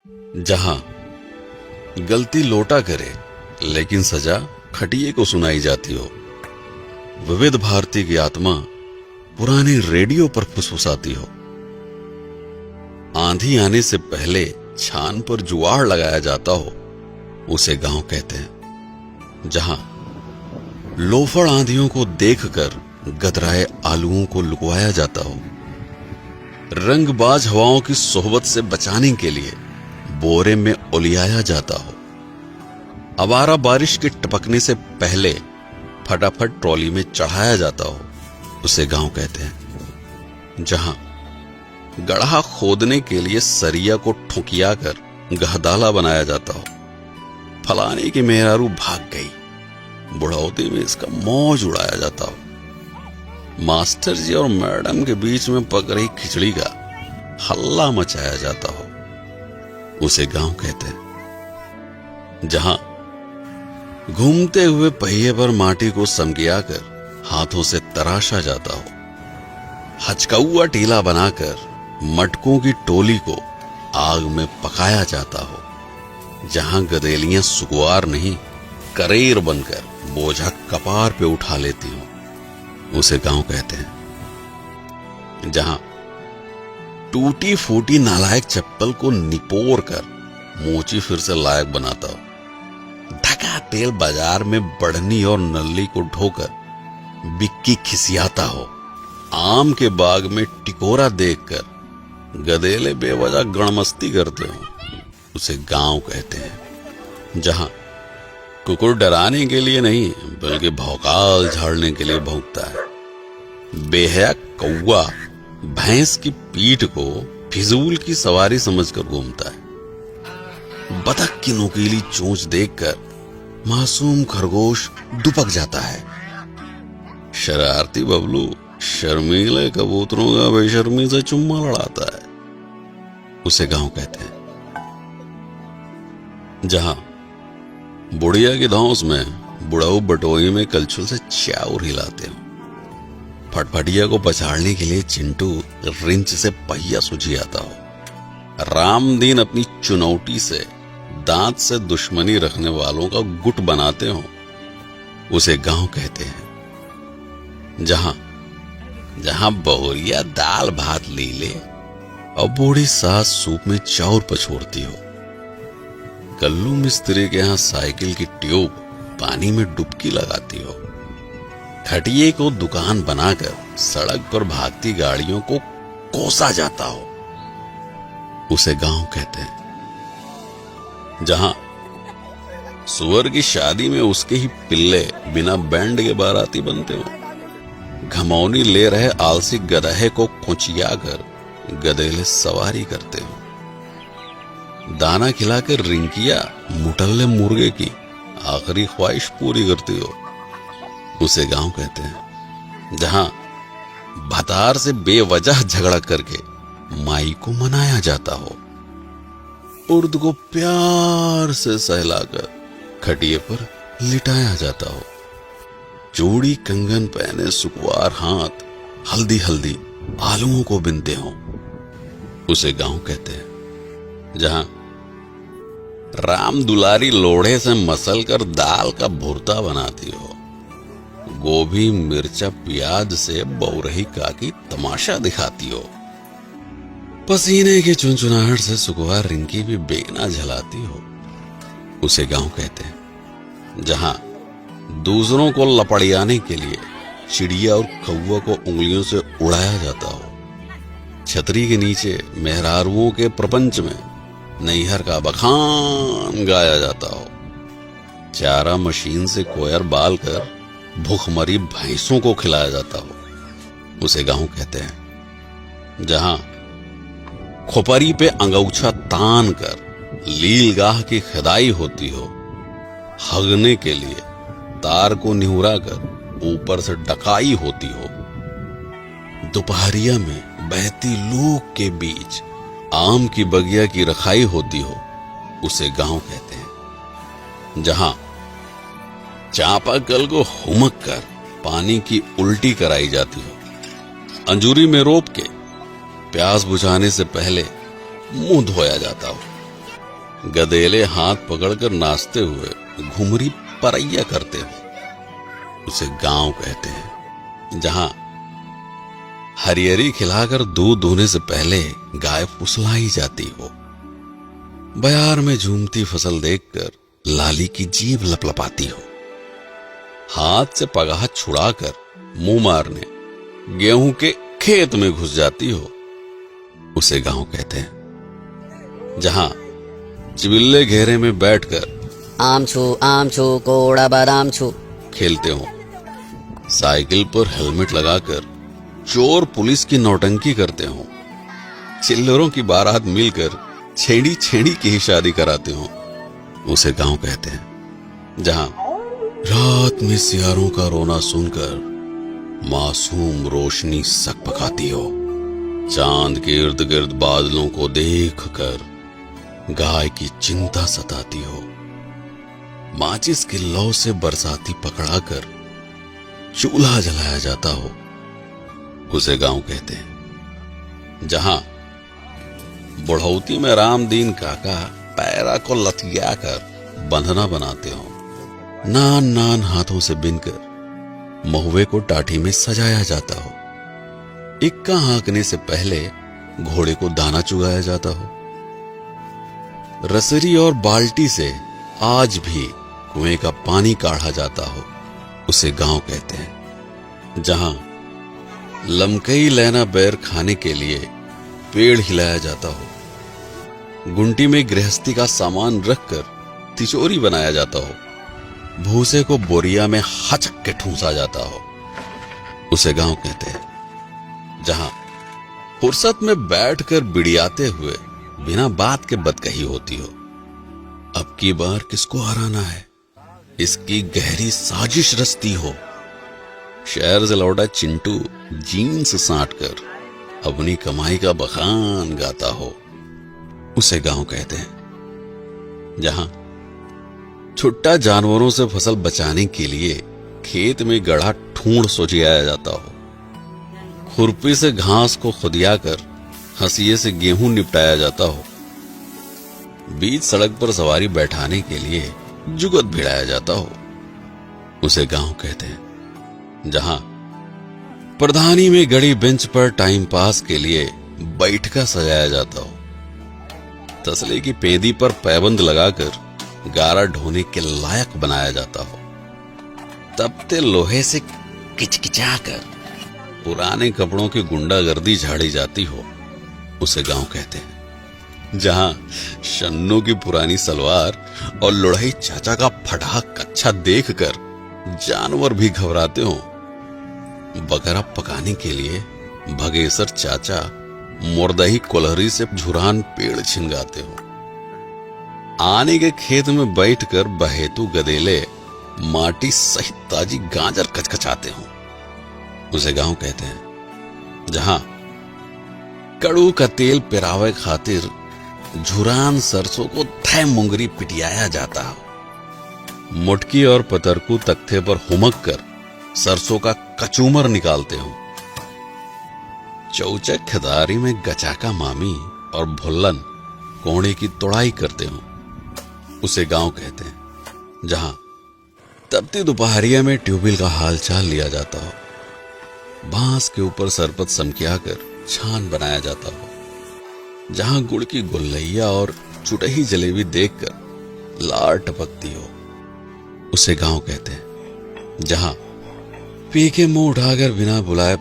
जहां गलती लोटा करे लेकिन सजा खटिए को सुनाई जाती हो, विविध भारती की आत्मा पुराने रेडियो पर फुसफुसाती हो। आंधी आने से पहले छान पर जुआड़ लगाया जाता हो, उसे गांव कहते हैं। जहां लोफड़ आंधियों को देखकर गदराए आलुओं को लुकवाया जाता हो, रंगबाज हवाओं की सोहबत से बचाने के लिए बोरे में उलियाया जाता हो, आवारा बारिश के टपकने से पहले फटाफट ट्रॉली में चढ़ाया जाता हो, उसे गांव कहते हैं। जहां गड्ढा खोदने के लिए सरिया को ठुकिया कर गहदाला बनाया जाता हो, फलाने की मेहरारू भाग गई, बुढ़ौती में इसका मौज उड़ाया जाता हो, मास्टर जी और मैडम के बीच में पक रही खिचड़ी का हल्ला मचाया जाता हो, उसे गांव कहते हैं। जहां घूमते हुए पहिए पर माटी को समगियाकर हाथों से तराशा जाता हो, हचकौआ टीला बनाकर मटकों की टोली को आग में पकाया जाता हो, जहां गदेलियां सुकुआर नहीं करेर बनकर बोझा कपार पे उठा लेती हो, उसे गांव कहते हैं। जहां टूटी फूटी नालायक चप्पल को निपोर कर मोची फिर से लायक बनाता हो, ढका तेल बाजार में बढ़नी और नल्ली को ढोकर बिक्की खिसियाता हो, आम के बाग में टिकोरा देखकर गदेले बेवजह गणमस्ती करते हो, उसे गांव कहते हैं। जहां कुकुर डराने के लिए नहीं बल्कि भौकाल झाड़ने के लिए भौंकता है, बेहया कौवा भैंस की पीठ को फिजूल की सवारी समझकर घूमता है, बतख की नुकीली चोंच देखकर मासूम खरगोश दुपक जाता है, शरारती बबलू शर्मीले कबूतरों का बेशर्मी से चुम्मा लड़ाता है, उसे गांव कहते हैं। जहां बुढ़िया की धौंस में बुढ़ाऊ बटोई में कलछुल से चाउर हिलाते हो, फटफटिया को पछाड़ने के लिए चिंटू रिंच से पहिया सुझियाता हो, रामदीन अपनी चुनौती से दांत से दुश्मनी रखने वालों का गुट बनाते हो, उसे गांव कहते हैं। जहां बहुरिया दाल भात लीले और बूढ़ी सास सूप में चाउर पछोड़ती हो, कल्लू मिस्त्री के यहां साइकिल की ट्यूब पानी में डुबकी लगाती हो, खटिए को दुकान बनाकर सड़क पर भागती गाड़ियों को कोसा जाता हो, उसे गांव कहते हैं। जहां सुअर की शादी में उसके ही पिल्ले बिना बैंड के बाराती बनते हो, घमौनी ले रहे आलसी गधे को खुचिया कर गधेले सवारी करते हो, दाना खिलाकर रिंकिया मुटल्ले मुर्गे की आखिरी ख्वाहिश पूरी करती हो, उसे गांव कहते हैं। जहां भतार से बेवजह झगड़ा करके माई को मनाया जाता हो, उर्द को प्यार से सहलाकर खटिए पर लिटाया जाता हो, चूड़ी कंगन पहने सुकुआर हाथ हल्दी हल्दी आलुओं को बिनते हो, उसे गांव कहते हैं। जहां राम दुलारी लोढ़े से मसल कर दाल का भुर्ता बनाती हो, गोभी मिर्चा प्याज से बौरही काकी तमाशा दिखाती हो, पसीने की चुनचुनाहट से सुकुआर रिंकी भी बेगना झलाती हो, उसे गांव कहते हैं। जहां दूसरों को लपड़ियाने के लिए चिड़िया और कौवा को उंगलियों से उड़ाया जाता हो, छतरी के नीचे मेहरारुओं के प्रपंच में नैहर का बखान गाया जाता हो, चारा मशीन से कोयर बाल कर भूखमरी भैंसों को खिलाया जाता हो, उसे गांव कहते हैं। जहां खोपरी पे अंगौछा तान कर लीलगाह की खदाई होती हो, हगने के लिए तार को निहुरा कर ऊपर से डकाई होती हो, दोपहरिया में बहती लूक के बीच आम की बगिया की रखाई होती हो, उसे गांव कहते हैं। जहां चापाकल को हुमक कर पानी की उल्टी कराई जाती हो, अंजूरी में रोप के प्यास बुझाने से पहले मुंह धोया जाता हो, गधेले हाथ पकड़कर नाचते हुए घुमरी परैया करते हो, उसे गांव कहते हैं। जहां हरियरी खिलाकर दूध दूहने से पहले गाय फुसलाई जाती हो, बयार में झूमती फसल देखकर लाली की जीभ लपलपाती हो, हाथ से पगाह छुड़ाकर मुंह मारने गेहूं के खेत में घुस जाती हो, उसे गांव कहते हैं। जहां चिबिल्ले घेरे में बैठकर आम छू कोड़ा बादाम छू खेलते हो, साइकिल पर हेलमेट लगाकर चोर पुलिस की नौटंकी करते हो, चिल्लरों की बारात मिलकर छेड़ी छेड़ी की ही शादी कराते हो, उसे गांव कहते हैं। जहां रात में सियारों का रोना सुनकर मासूम रोशनी सक पकाती हो, चांद के इर्द गिर्द बादलों को देखकर गाय की चिंता सताती हो, माचिस की लौ से बरसाती पकड़ाकर चूल्हा जलाया जाता हो, उसे गांव कहते हैं। जहां बुढ़ौती में रामदीन काका पैरा को लथिया कर बंधना बनाते हो, नान नान हाथों से बिनकर महुए को टाठी में सजाया जाता हो, इक्का हाँकने से पहले घोड़े को दाना चुगाया जाता हो, रसरी और बाल्टी से आज भी कुएं का पानी काढ़ा जाता हो, उसे गांव कहते हैं। जहां लमकई लैना बैर खाने के लिए पेड़ हिलाया जाता हो, गुंटी में गृहस्थी का सामान रखकर तिचोरी बनाया जाता हो, भूसे को बोरिया में हचक के ठूंसा जाता हो, उसे गांव कहते हैं। जहां फुर्सत में बैठकर बिड़ियाते हुए बिना बात के बदकही होती हो, अब की बार किसको हराना है, इसकी गहरी साजिश रचती हो, शहर से लौटा चिंटू जीन्स साट कर अपनी कमाई का बखान गाता हो, उसे गांव कहते हैं। जहां छुट्टा जानवरों से फसल बचाने के लिए खेत में गढ़ा ठूंढ सोचियाया जाता हो, खुरपी से घास को खुदिया कर हंसिये से गेहूं निपटाया जाता हो, बीच सड़क पर सवारी बैठाने के लिए जुगत भिड़ाया जाता हो, उसे गांव कहते हैं। जहां प्रधानी में गड़ी बेंच पर टाइम पास के लिए बैठका सजाया जाता हो, तसले की पेंदी पर पैबंद लगाकर गारा ढोने के लायक बनाया जाता हो, तपते लोहे से किचकिचाकर पुराने कपड़ों की गुंडागर्दी झाड़ी जाती हो, उसे गांव कहते हैं। जहां शन्नू की पुरानी सलवार और लुढ़ई चाचा का फटा कच्छा देखकर जानवर भी घबराते हो, बकरा पकाने के लिए भगेसर चाचा मुर्दही कोलहरी से झुरान पेड़ छिनगाते हो, आने के खेत में बैठकर बहेतु गदेले माटी सहित ताजी गाजर कचकचाते हो, उसे गांव कहते हैं। जहां कड़ू का तेल पिरावे खातिर झुरान सरसों को थै मुंगरी पिटियाया जाता हो, मुटकी और पतरकू तख्ते पर हुमक कर सरसों का कचूमर निकालते हो, चौचक खदारी में गचाका मामी और भुल्लन कोहड़े की तोड़ाई करते हो, उसे गांव कहते हैं। जहां तपती दोपहरिया में ट्यूबवेल का हालचाल लिया जाता हो, बांस के ऊपर सरपत समकिया कर छान बनाया जाता हो, जहां गुड़ की गुल्लैया और चुटही जलेबी देखकर लार टपकती हो, उसे गांव कहते हैं। जहां पी के मुंह उठाकर बिना बुलाए